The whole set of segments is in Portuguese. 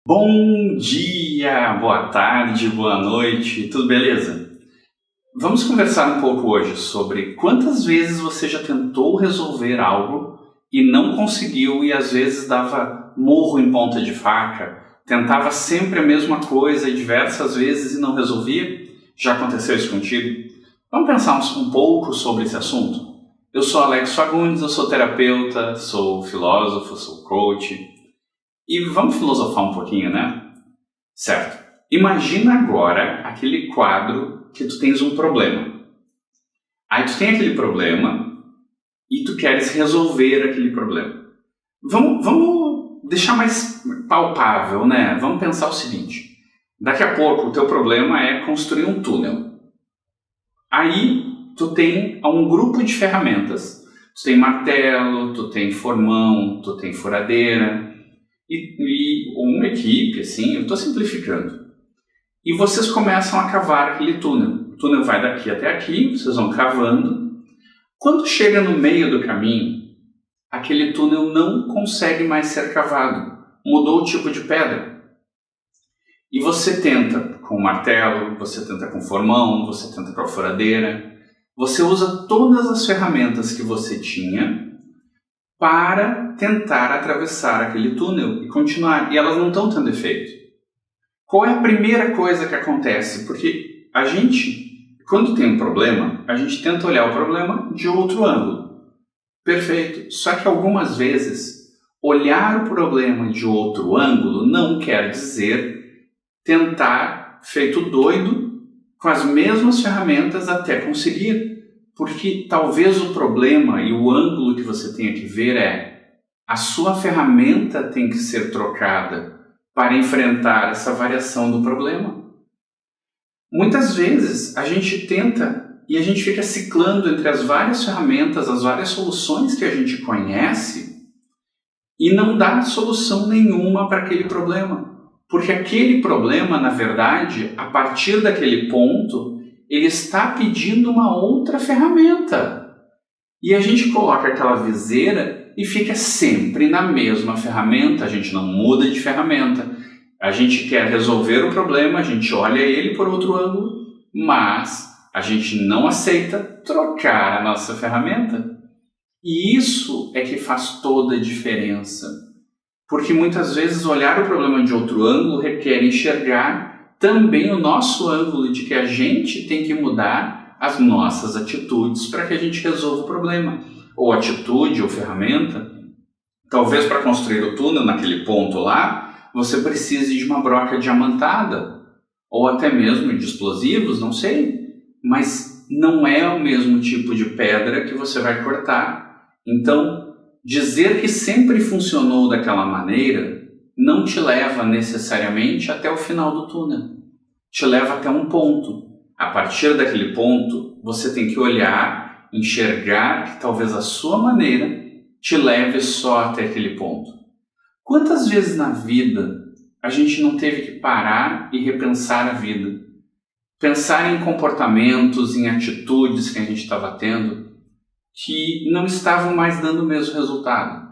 Bom dia, boa tarde, boa noite, tudo beleza? Vamos conversar um pouco hoje sobre quantas vezes você já tentou resolver algo e não conseguiu e às vezes dava murro em ponta de faca, tentava sempre a mesma coisa diversas vezes e não resolvia? Já aconteceu isso contigo? Vamos pensar um pouco sobre esse assunto? Eu sou Alex Fagundes, eu sou terapeuta, sou filósofo, sou coach. E vamos filosofar um pouquinho, né? Certo. Imagina agora aquele quadro que tu tens um problema. Aí tu tem aquele problema e tu queres resolver aquele problema. Vamos deixar mais palpável, né? Vamos pensar o seguinte. Daqui a pouco o teu problema é construir um túnel. Aí tu tem um grupo de ferramentas. Tu tem martelo, tu tem formão, tu tem furadeira. E uma equipe, assim, eu estou simplificando. E vocês começam a cavar aquele túnel. O túnel vai daqui até aqui, vocês vão cavando. Quando chega no meio do caminho, aquele túnel não consegue mais ser cavado. Mudou o tipo de pedra. E você tenta com o martelo, você tenta com o formão, você tenta com a furadeira. Você usa todas as ferramentas que você tinha para tentar atravessar aquele túnel e continuar. E elas não estão tendo efeito. Qual é a primeira coisa que acontece? Porque a gente, quando tem um problema, a gente tenta olhar o problema de outro ângulo. Perfeito. Só que algumas vezes, olhar o problema de outro ângulo não quer dizer tentar, feito doido, com as mesmas ferramentas até conseguir. Porque talvez o problema e o ângulo que você tenha que ver é a sua ferramenta tem que ser trocada para enfrentar essa variação do problema. Muitas vezes a gente tenta e a gente fica ciclando entre as várias ferramentas, as várias soluções que a gente conhece e não dá solução nenhuma para aquele problema. Porque aquele problema, na verdade, a partir daquele ponto, ele está pedindo uma outra ferramenta. E a gente coloca aquela viseira e fica sempre na mesma ferramenta, a gente não muda de ferramenta. A gente quer resolver o problema, a gente olha ele por outro ângulo, mas a gente não aceita trocar a nossa ferramenta. E isso é que faz toda a diferença. Porque muitas vezes olhar o problema de outro ângulo requer enxergar também o nosso ângulo de que a gente tem que mudar as nossas atitudes para que a gente resolva o problema. Ou atitude ou ferramenta. Talvez para construir o túnel naquele ponto lá, você precise de uma broca diamantada. Ou até mesmo de explosivos, não sei. Mas não é o mesmo tipo de pedra que você vai cortar. Então, dizer que sempre funcionou daquela maneira não te leva necessariamente até o final do túnel. Te leva até um ponto. A partir daquele ponto, você tem que olhar, enxergar que talvez a sua maneira te leve só até aquele ponto. Quantas vezes na vida a gente não teve que parar e repensar a vida? Pensar em comportamentos, em atitudes que a gente estava tendo que não estavam mais dando o mesmo resultado.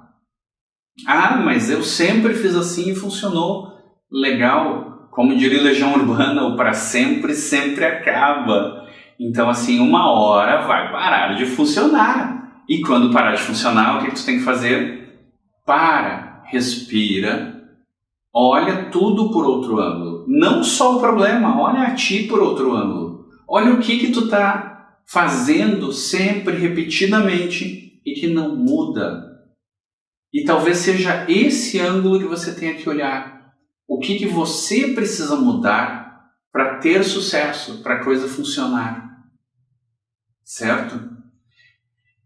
Ah, mas eu sempre fiz assim e funcionou. Legal. Como diria Legião Urbana, o para sempre sempre acaba. Então, assim, uma hora vai parar de funcionar. E quando parar de funcionar, o que tu tem que fazer? Para, respira, olha tudo por outro ângulo. Não só o problema, olha a ti por outro ângulo. Olha o que tu está fazendo sempre, repetidamente, e que não muda. E talvez seja esse ângulo que você tenha que olhar. O que você precisa mudar para ter sucesso, para a coisa funcionar. Certo?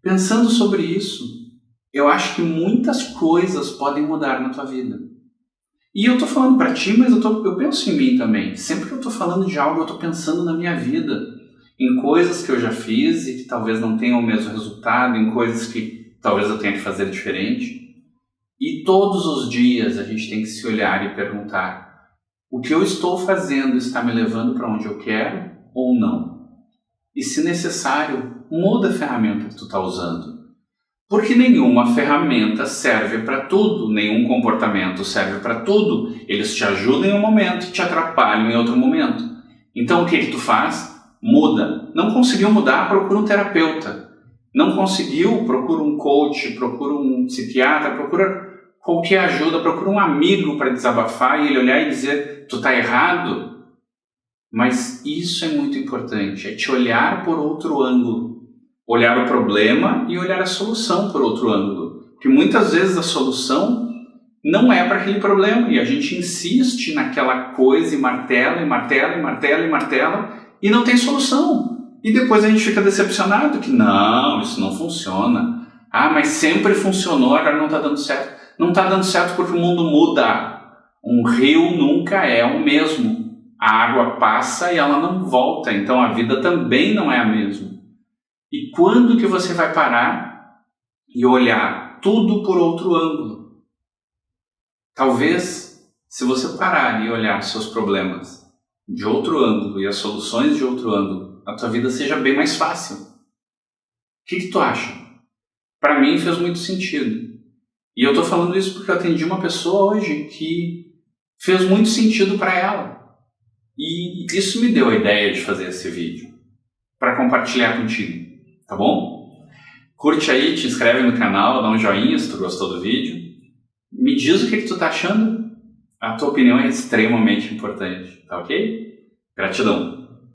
Pensando sobre isso, eu acho que muitas coisas podem mudar na tua vida. E eu estou falando para ti, mas eu penso em mim também. Sempre que eu estou falando de algo, eu estou pensando na minha vida. Em coisas que eu já fiz e que talvez não tenham o mesmo resultado, em coisas que talvez eu tenha que fazer diferente. E todos os dias a gente tem que se olhar e perguntar: o que eu estou fazendo está me levando para onde eu quero ou não? E se necessário, muda a ferramenta que tu está usando. Porque nenhuma ferramenta serve para tudo, nenhum comportamento serve para tudo. Eles te ajudam em um momento e te atrapalham em outro momento. Então o que tu faz? Muda. Não conseguiu mudar? Procura um terapeuta. Não conseguiu? Procura um coach, procura um psiquiatra, procura qualquer ajuda, procura um amigo para desabafar e ele olhar e dizer, tu tá errado. Mas isso é muito importante, é te olhar por outro ângulo. Olhar o problema e olhar a solução por outro ângulo. Porque muitas vezes a solução não é para aquele problema e a gente insiste naquela coisa e martela, e martela, e martela, e martela e não tem solução. E depois a gente fica decepcionado que não, isso não funciona. Ah, mas sempre funcionou, agora não está dando certo. Não está dando certo porque o mundo muda. Um rio nunca é o mesmo. A água passa e ela não volta, então a vida também não é a mesma. E quando que você vai parar e olhar tudo por outro ângulo? Talvez, se você parar e olhar seus problemas de outro ângulo e as soluções de outro ângulo, a tua vida seja bem mais fácil. O que tu acha? Para mim fez muito sentido. E eu estou falando isso porque eu atendi uma pessoa hoje que fez muito sentido para ela. E isso me deu a ideia de fazer esse vídeo para compartilhar contigo. Tá bom? Curte aí, te inscreve no canal, dá um joinha se tu gostou do vídeo. Me diz o que tu tá achando. A tua opinião é extremamente importante, tá ok? Gratidão!